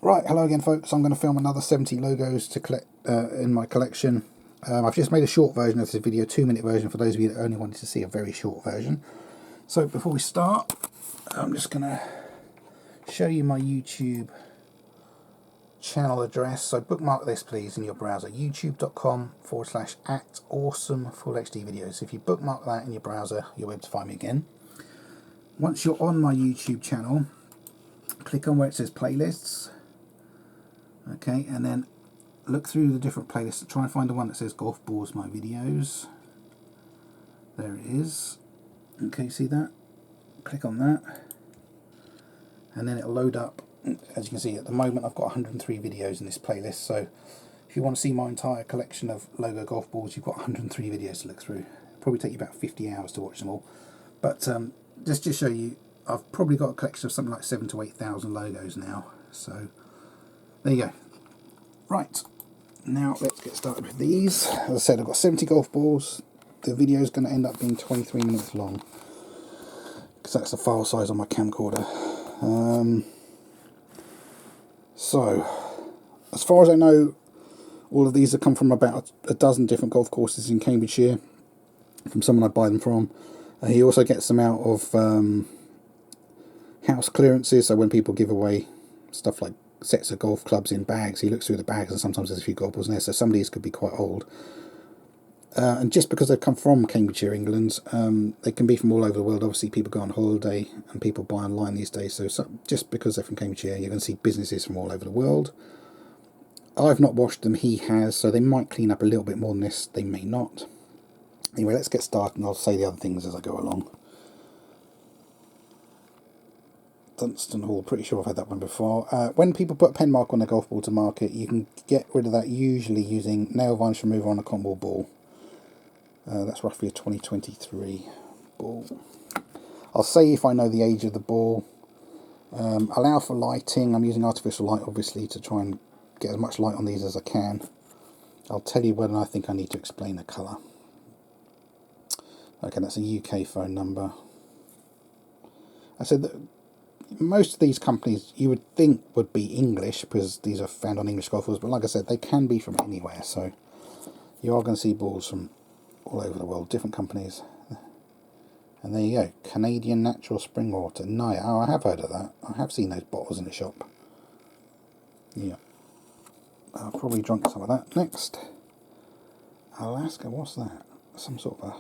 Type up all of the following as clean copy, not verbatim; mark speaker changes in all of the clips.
Speaker 1: Right, hello again folks. I'm going to film another 70 logos to collect in my collection. I've just made a short version of this video, 2-minute version for those of you that only wanted to see a very short version. So before we start, I'm just going to show you my YouTube channel address. So bookmark this please in your browser, youtube.com/@awesome-full-HD-videos. If you bookmark that in your browser, you'll be able to find me again. Once you're on my YouTube channel, click on where it says playlists. Okay, and then look through the different playlists. Try and find the one that says golf balls my videos. There it is. Okay, see that? Click on that. And then it'll load up. As you can see, at the moment I've got 103 videos in this playlist. So if you want to see my entire collection of logo golf balls, you've got 103 videos to look through. It'll probably take you about 50 hours to watch them all. But just to show you, I've probably got a collection of something like 7,000 to 8,000 logos now. So there you go. Right, now let's get started with these. As I said, I've got 70 golf balls. The video is going to end up being 23 minutes long, because that's the file size on my camcorder. So, as far as I know, all of these have come from about a dozen different golf courses in Cambridgeshire, from someone I buy them from. He also gets them out of house clearances, so when people give away stuff like sets of golf clubs in bags, he looks through the bags and sometimes there's a few golf balls in there, so some of these could be quite old. And just because they've come from Cambridgeshire, England, they can be from all over the world. Obviously people go on holiday and people buy online these days, so just because they're from Cambridgeshire, you're going to see businesses from all over the world. I've not washed them, he has, so they might clean up a little bit more than this, they may not. Anyway, let's get started and I'll say the other things as I go along. Dunstan Hall, pretty sure I've had that one before. When people put a pen mark on their golf ball to mark it, you can get rid of that usually using nail varnish remover on a cotton wool ball. That's roughly a 2023 ball. I'll say if I know the age of the ball. Allow for lighting. I'm using artificial light obviously to try and get as much light on these as I can. I'll tell you when I think I need to explain the colour. Okay, that's a UK phone number. I said that most of these companies you would think would be English, because these are found on English golf balls, but like I said, they can be from anywhere, so you are going to see balls from all over the world, different companies. And there you go, Canadian Natural Spring Water. No, oh, I have heard of that. I have seen those bottles in the shop. Yeah, I've probably drunk some of that. Next, Alaska, what's that? Some sort of a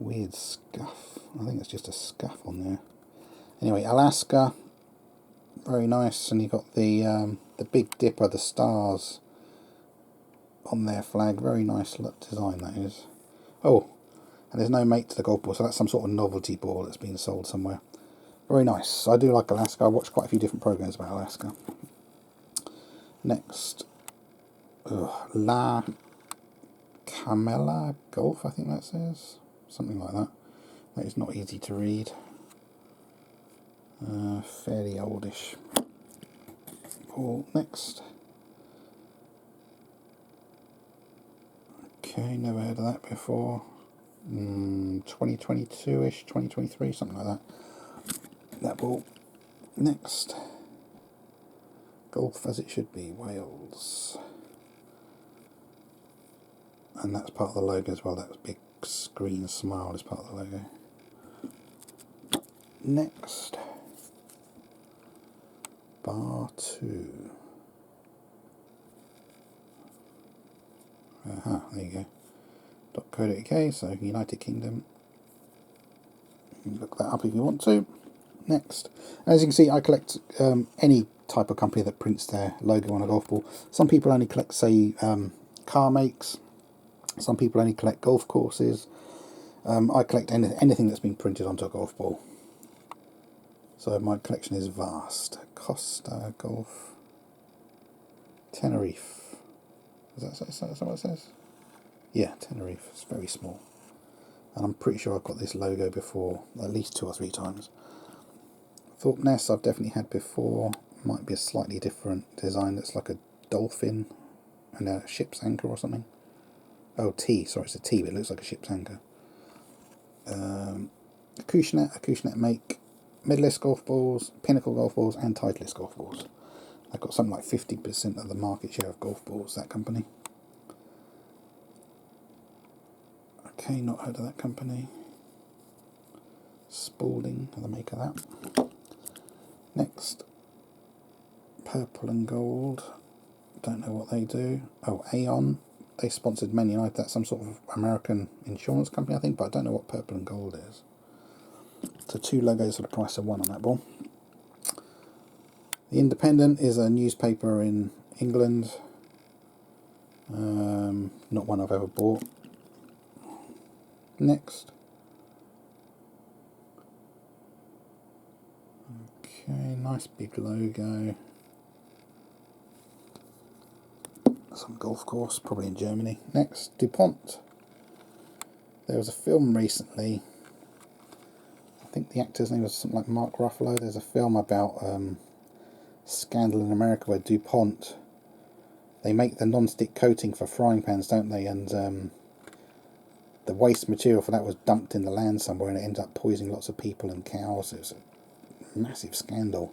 Speaker 1: weird scuff. I think it's just a scuff on there. Anyway, Alaska, very nice, and you've got the Big Dipper, the stars on their flag. Very nice design that is. Oh, and there's no mate to the golf ball, so that's some sort of novelty ball that's being sold somewhere. Very nice. I do like Alaska. I watched quite a few different programs about Alaska. Next, La Camella Golf, I think that says. Something like that. That is not easy to read. Fairly oldish. Ball. Next. Okay, never heard of that before. 2022-ish, 2023, something like that. That ball. Next. Golf as it should be, Wales. And that's part of the logo as well, that big green smile is part of the logo. Next. Bar 2. Aha, there you go. .co.uk, so United Kingdom. You can look that up if you want to. Next. As you can see, I collect any type of company that prints their logo on a golf ball. Some people only collect, say, car makes. Some people only collect golf courses. I collect anything that's been printed onto a golf ball. So my collection is vast. Costa Golf. Tenerife. Is that what it says? Yeah, Tenerife. It's very small. And I'm pretty sure I've got this logo before, at least 2 or 3 times. Thorpe Ness I've definitely had before. Might be a slightly different design that's like a dolphin and a ship's anchor or something. Oh, T. Sorry, it's a T, but it looks like a ship's anchor. Acushnet make Medalist golf balls, Pinnacle golf balls, and Titleist golf balls. They've got something like 50% of the market share of golf balls, that company. Okay, not heard of that company. Spalding, are the maker of that. Next, Purple and Gold. Don't know what they do. Oh, Aon. They sponsored Man United. That's some sort of American insurance company, I think, but I don't know what Purple and Gold is. So 2 logos for the price of 1 on that ball. The Independent is a newspaper in England. Not one I've ever bought. Next. Okay, nice big logo. Some golf course, probably in Germany. Next, Dupont. There was a film recently. I think the actor's name was something like Mark Ruffalo. There's a film about scandal in America where Dupont, they make the non-stick coating for frying pans, don't they? And the waste material for that was dumped in the land somewhere, and it ended up poisoning lots of people and cows. It was a massive scandal.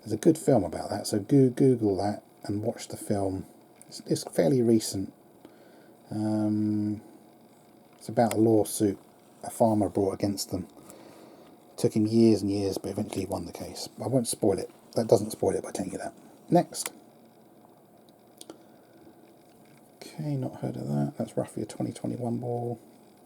Speaker 1: There's a good film about that, so Google that and watch the film. It's fairly recent. It's about a lawsuit a farmer brought against them. Took him years and years, but eventually he won the case. I won't spoil it. That doesn't spoil it by telling you that. Next. Okay, not heard of that. That's roughly a 2021 ball.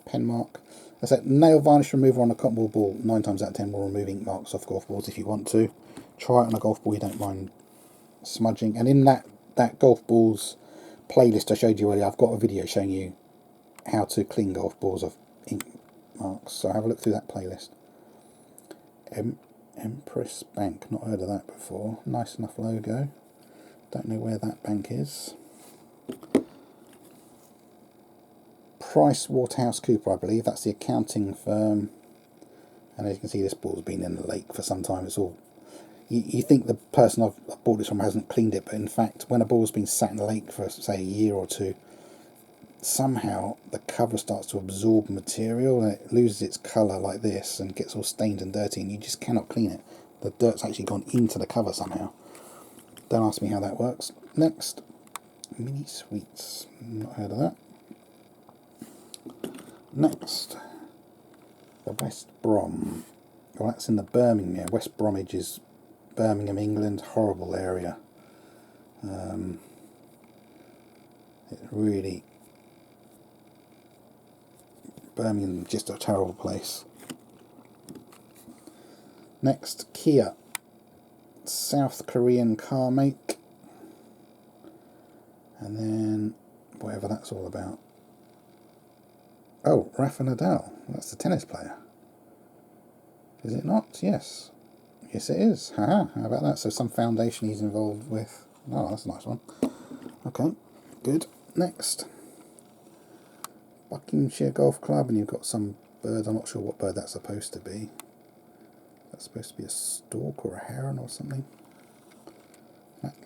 Speaker 1: Pen mark. I said nail varnish remover on a cotton ball. 9 times out of 10 will remove ink marks off golf balls if you want to. Try it on a golf ball you don't mind smudging. And in that golf balls playlist I showed you earlier, I've got a video showing you how to clean golf balls of ink marks. So have a look through that playlist. Empress Bank, not heard of that before. Nice enough logo. Don't know where that bank is. PricewaterhouseCoopers, I believe. That's the accounting firm. And as you can see, this ball's been in the lake for some time. It's all. You think the person I've bought this from hasn't cleaned it, but in fact, when a ball's been sat in the lake for, say, a year or two, somehow the cover starts to absorb material and it loses its colour like this and gets all stained and dirty, and you just cannot clean it. The dirt's actually gone into the cover somehow. Don't ask me how that works. Next, Mini Sweets. Not heard of that. Next, the West Brom. Well, that's in the Birmingham area. West Bromwich is Birmingham, England. Horrible area. It really... Birmingham, just a terrible place. Next, Kia. South Korean car make. And then, whatever that's all about. Oh, Rafa Nadal. That's the tennis player. Is it not? Yes. Yes, it is. Haha, how about that? So some foundation he's involved with. Oh, that's a nice one. Okay, good. Next. Buckinghamshire Golf Club, and you've got some bird. I'm not sure what bird that's supposed to be. That's supposed to be a stork or a heron or something.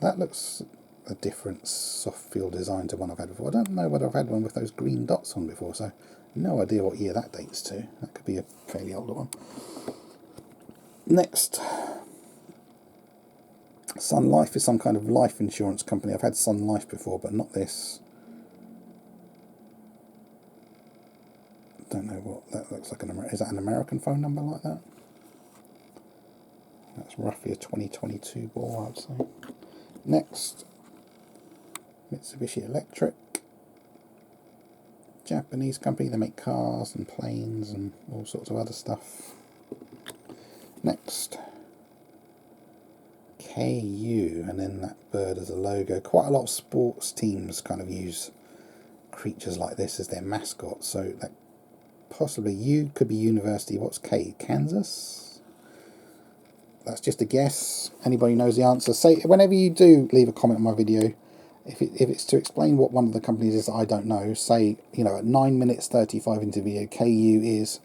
Speaker 1: That looks a different soft field design to one I've had before. I don't know whether I've had one with those green dots on before, so no idea what year that dates to. That could be a fairly older one. Next, Sun Life is some kind of life insurance company. I've had Sun Life before, but not this. Don't know what that looks like. Is that an American phone number like that? That's roughly a 2022 ball, I'd say. Next, Mitsubishi Electric. Japanese company. They make cars and planes and all sorts of other stuff. Next, KU, and then that bird as a logo. Quite a lot of sports teams kind of use creatures like this as their mascot, so that possibly U could be university. What's K? Kansas? That's just a guess. Anybody knows the answer? Say, whenever you do leave a comment on my video, if it's to explain what one of the companies is that I don't know, say, you know, at 9 minutes 35 into the video, KU is,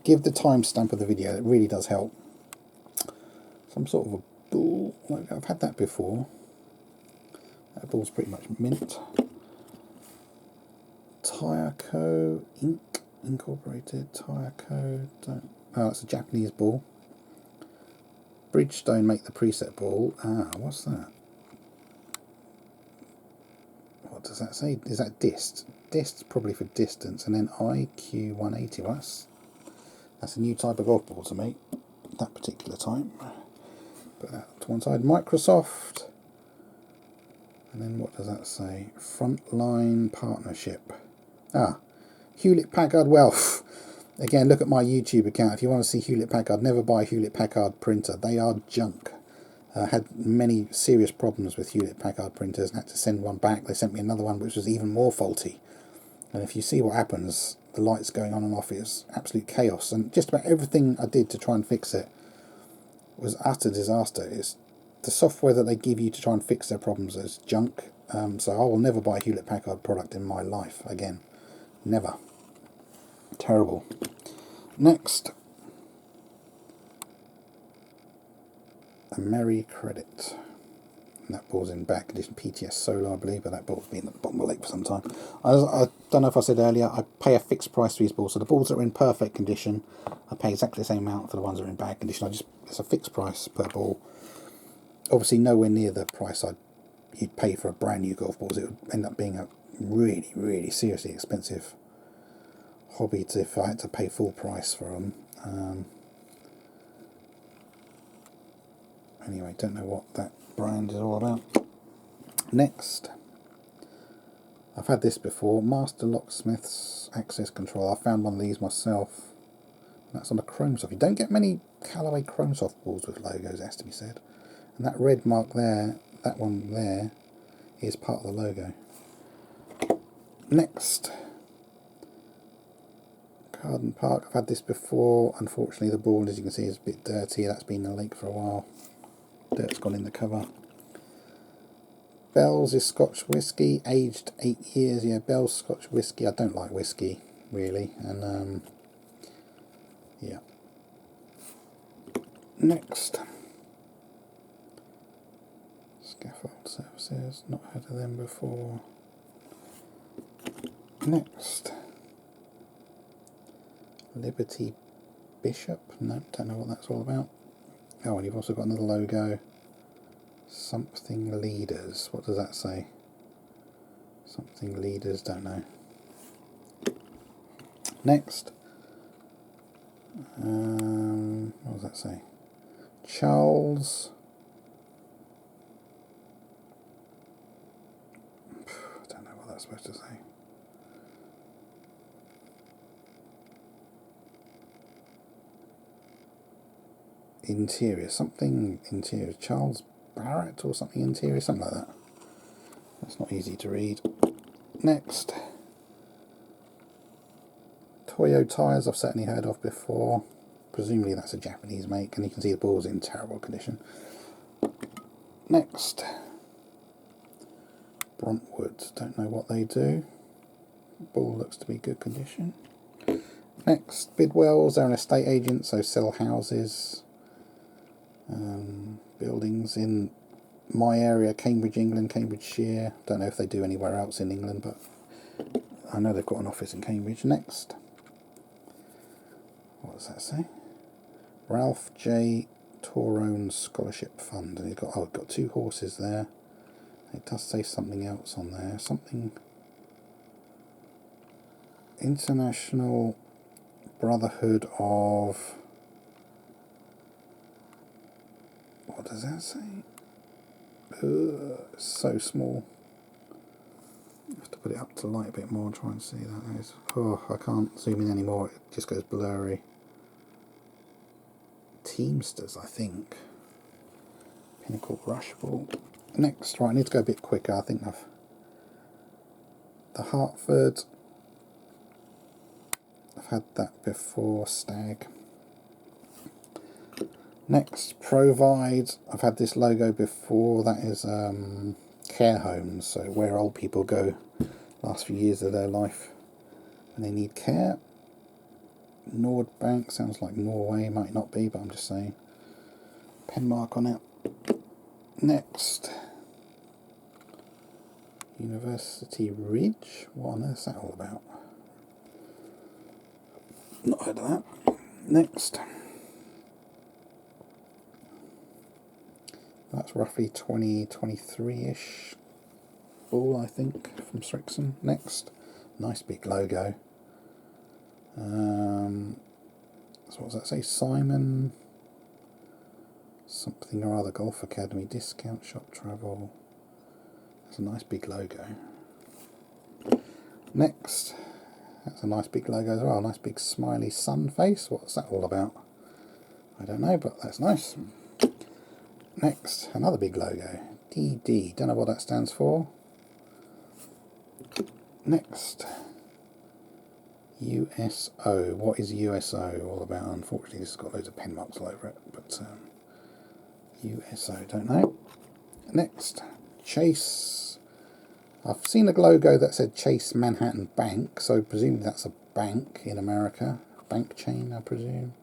Speaker 1: give the timestamp of the video. It really does help. Some sort of a ball. I've had that before. That ball's pretty much mint. Tireco Inc. Incorporated. Tireco. Oh, that's a Japanese ball. Bridgestone make the preset ball. Ah, what's that? does that say? Is that dist? Dist's probably for distance, and then IQ180. Well, that's a new type of golf ball to me. That particular type. Put that to one side. Microsoft. And then what does that say? Frontline partnership. Ah, Hewlett Packard Wealth. Again, look at my YouTube account. If you want to see Hewlett Packard, never buy a Hewlett Packard printer. They are junk. I had many serious problems with Hewlett Packard printers and had to send one back. They sent me another one which was even more faulty. And if you see what happens, the lights going on and off, is absolute chaos. And just about everything I did to try and fix it was utter disaster. It's the software that they give you to try and fix their problems is junk. So I will never buy a Hewlett Packard product in my life again. Never. Terrible. Next. A Merry Credit. And that ball's in bad condition. PTS Solar, I believe, but that ball's been at the bottom of the lake for some time. I don't know if I said earlier, I pay a fixed price for these balls. So the balls that are in perfect condition, I pay exactly the same amount for the ones that are in bad condition. It's a fixed price per ball. Obviously nowhere near the price you'd pay for a brand new golf balls. It would end up being a really, really seriously expensive hobby if I had to pay full price for them. Anyway, don't know what that brand is all about. Next, I've had this before, Master Locksmith's access control. I found one of these myself. That's on the Chromesoft. You don't get many Callaway Chromesoft balls with logos, it has to be said. And that red mark there, that one there, is part of the logo. Next, Garden Park. I've had this before. Unfortunately, the ball, as you can see, is a bit dirty. That's been in the lake for a while. Dirt's gone in the cover. Bell's is Scotch whiskey, aged 8 years. Yeah, Bell's Scotch whiskey. I don't like whiskey really, and yeah. Next, Scaffold Services. Not heard of them before. Next, Liberty Bishop. No, don't know what that's all about. Oh, and you've also got another logo. Something Leaders. What does that say? Something Leaders, don't know. Next. What does that say? Charles. I don't know what that's supposed to say. Interior. Something interior. Charles Barrett or something interior, something like that. That's not easy to read. Next, Toyo tyres. I've certainly heard of before. Presumably that's a Japanese make, and you can see the ball's in terrible condition. Next, Bruntwood. Don't know what they do. Ball looks to be good condition. Next, Bidwells. They're an estate agent, so sell houses. Buildings in my area, Cambridge, England, Cambridgeshire. Don't know if they do anywhere else in England, but I know they've got an office in Cambridge. Next, what does that say? Ralph J. Torone Scholarship Fund, and he's got 2 horses there. It does say something else on there. Something International Brotherhood of. What does that say? It's so small. I have to put it up to light a bit more and try and see that. Oh, I can't zoom in anymore. It just goes blurry. Teamsters, I think. Pinnacle Brushball. Next, right, I need to go a bit quicker. I think the Hartford. I've had that before. Stag. Next, Provide. I've had this logo before. That is care homes, so where old people go last few years of their life and they need care. Nordbank, sounds like Norway, might not be, but I'm just saying. Pen mark on it. Next, University Ridge. What on earth is that all about? Not heard of that. Next. That's roughly 2023-ish. ball, I think, from Strixon. Next, nice big logo. So what does that say? Simon something or other, Golf Academy, discount shop travel. That's a nice big logo. Next, that's a nice big logo as well, nice big smiley sun face. What's that all about? I don't know, but that's nice. Next, another big logo, DD, don't know what that stands for. Next, USO, what is USO all about? Unfortunately this has got loads of pen marks all over it, but USO, don't know. Next, Chase, I've seen a logo that said Chase Manhattan Bank, so presumably that's a bank in America, bank chain I presume.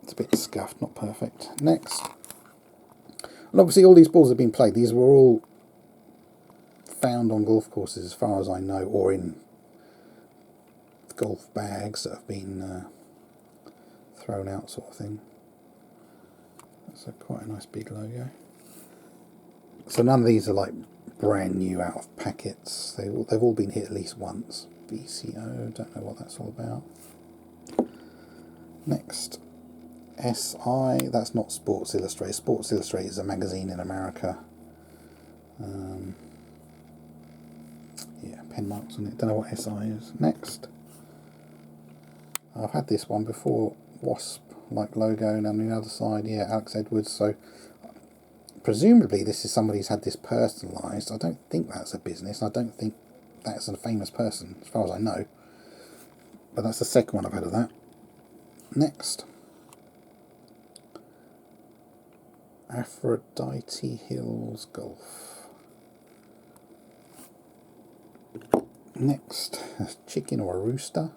Speaker 1: It's a bit scuffed, not perfect. Next, and obviously all these balls have been played, these were all found on golf courses as far as I know, or in golf bags that have been thrown out, sort of thing. That's quite a nice big logo. So none of these are like brand new out of packets. They've all been hit at least once. BCO, don't know what that's all about. Next, SI, that's not Sports Illustrated. Sports Illustrated is a magazine in America. Yeah, pen marks on it. Don't know what SI is. Next, I've had this one before. Wasp like logo, and on the other side, yeah, Alex Edwards. So presumably this is somebody who's had this personalised. I don't think that's a business. I don't think that's a famous person, as far as I know. But that's the second one I've had of that. Next, Aphrodite Hills Golf. Next, a chicken or a rooster.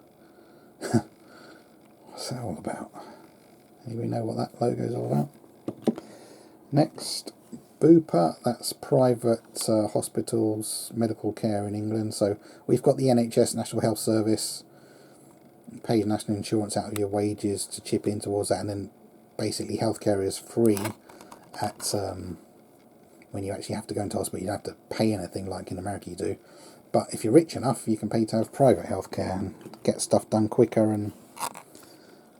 Speaker 1: What's that all about? Anybody know what that logo's all about? Next, Bupa, that's private hospitals, medical care in England. So we've got the NHS, National Health Service, pays national insurance out of your wages to chip in towards that, and then basically healthcare is free at when you actually have to go into hospital. You don't have to pay anything like in America you do. But if you're rich enough, you can pay to have private healthcare and get stuff done quicker and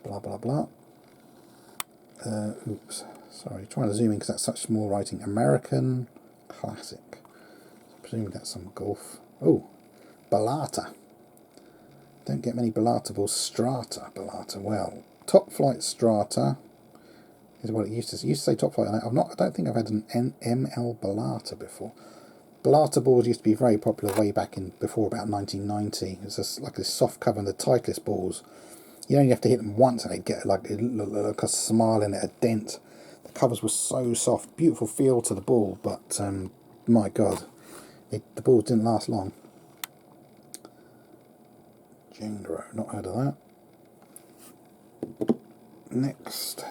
Speaker 1: blah blah blah. Oops, sorry, trying to zoom in because that's such small writing. American Classic. Presumably that's some golf. Oh, Balata. Don't get many Balata balls. Strata Balata. Well, Top Flight Strata is what it used to say. It used to say Top Flight on it. I don't think I've had an ML Balata before. Balata balls used to be very popular way back in before about 1990. It's just like this soft cover, and the Titleist balls, you only have to hit them once and they'd get like a smile in it, a dent. The covers were so soft, beautiful feel to the ball, but my God, the balls didn't last long. Jengro, not heard of that. Next,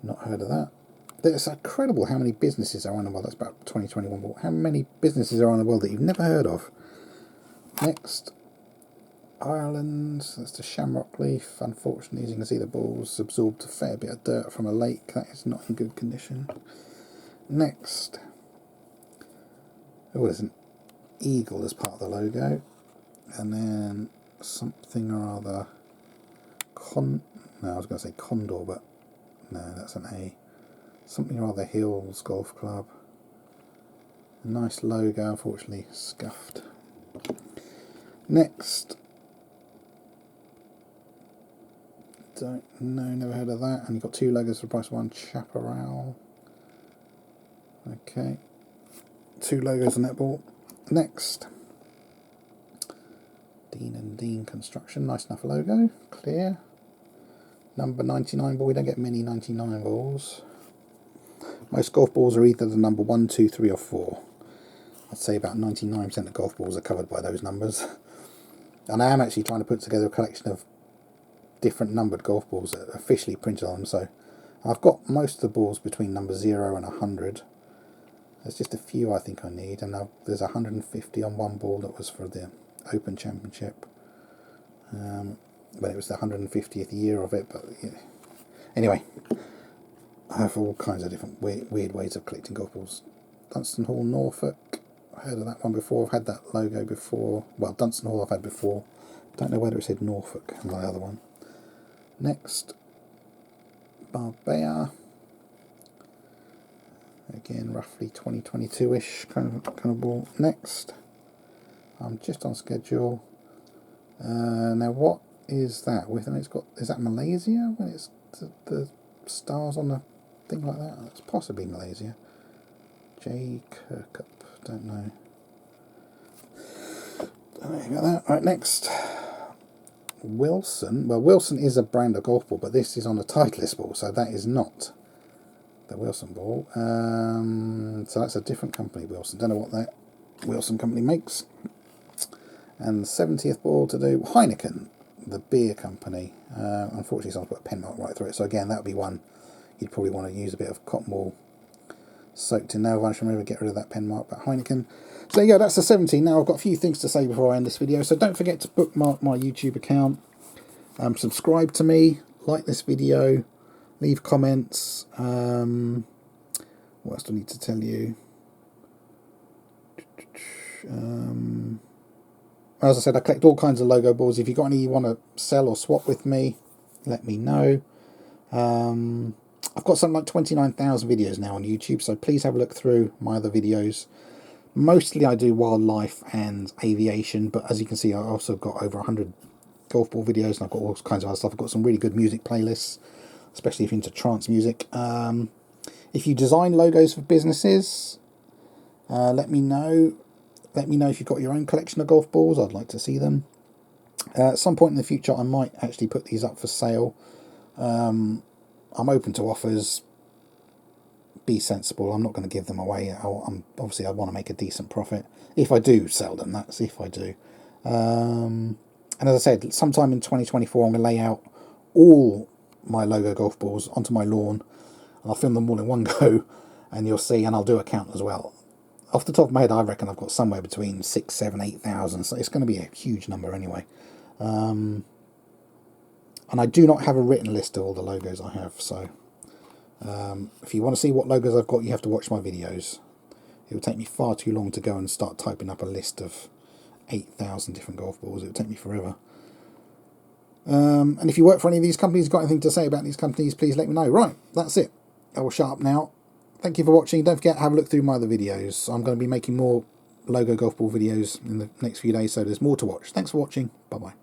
Speaker 1: not heard of that. It's incredible how many businesses are around the world. That's about 2021. But how many businesses are around the world that you've never heard of? Next, Ireland. That's the shamrock leaf. Unfortunately, as you can see, the balls absorbed a fair bit of dirt from a lake. That is not in good condition. Next, oh, there's an eagle as part of the logo, and then something or other. No, I was going to say condor, but no, that's an A. Something or other Hills Golf Club. A nice logo, unfortunately scuffed. Next, don't know, never heard of that. And you've got two logos for the price of one. Chaparral. Okay, two logos on that ball. Next, Dean and Dean Construction. Nice enough logo, clear. Number 99 ball. We don't get many 99 balls. Most golf balls are either the number 1, 2, 3 or 4. I'd say about 99% of golf balls are covered by those numbers. And I am actually trying to put together a collection of different numbered golf balls that are officially printed on them. So I've got most of the balls between number 0 and 100. There's just a few I think I need. And there's 150 on one ball that was for the Open Championship. But it was the 150th year of it. But yeah. Anyway, I have all kinds of different weird ways of collecting golf balls. Dunstan Hall, Norfolk. I heard of that one before. I've had that logo before. Well, Dunstan Hall I've had before. Don't know whether it said Norfolk and the other one. Next, Barbea. Again, roughly 2022-ish kind of ball. Next, I'm just on schedule. Now, what is that? With and it's got, is that Malaysia? When it's the stars on the thing like that? That's possibly Malaysia. J. Kirkup, don't know. Don't know about that. Right, next, Wilson. Well, Wilson is a brand of golf ball, but this is on a Titleist ball, so that is not the Wilson ball. So that's a different company, Wilson. Don't know what that Wilson company makes. And the 70th ball to do, Heineken, the beer company. Unfortunately, someone's put a pen mark right through it. So again, that would be one you'd probably want to use a bit of cotton wool soaked in nail varnish to maybe get rid of that pen mark. But Heineken. So there you go, that's the 17. Now I've got a few things to say before I end this video. So don't forget to bookmark my YouTube account. Subscribe to me, like this video, leave comments. What else do I need to tell you? As I said, I collect all kinds of logo balls. If you've got any you want to sell or swap with me, let me know. I've got something like 29,000 videos now on YouTube, so please have a look through my other videos. Mostly I do wildlife and aviation, but as you can see, I've also got over 100 golf ball videos, and I've got all kinds of other stuff. I've got some really good music playlists, especially if you're into trance music. If you design logos for businesses, let me know. Let me know if you've got your own collection of golf balls. I'd like to see them. At some point in the future, I might actually put these up for sale. I'm open to offers. Be sensible. I'm not going to give them away. Obviously, I want to make a decent profit. If I do sell them, that's if I do. And as I said, sometime in 2024, I'm going to lay out all my logo golf balls onto my lawn. And I'll film them all in one go, and you'll see, and I'll do a count as well. Off the top of my head, I reckon I've got somewhere between 6, 7, 8,000, so it's going to be a huge number anyway. And I do not have a written list of all the logos I have, so if you want to see what logos I've got, you have to watch my videos. It would take me far too long to go and start typing up a list of 8,000 different golf balls. It would take me forever. And if you work for any of these companies, got anything to say about these companies, please let me know. Right, that's it. I will shut up now. Thank you for watching. Don't forget to have a look through my other videos. I'm going to be making more logo golf ball videos in the next few days, so there's more to watch. Thanks for watching. Bye-bye.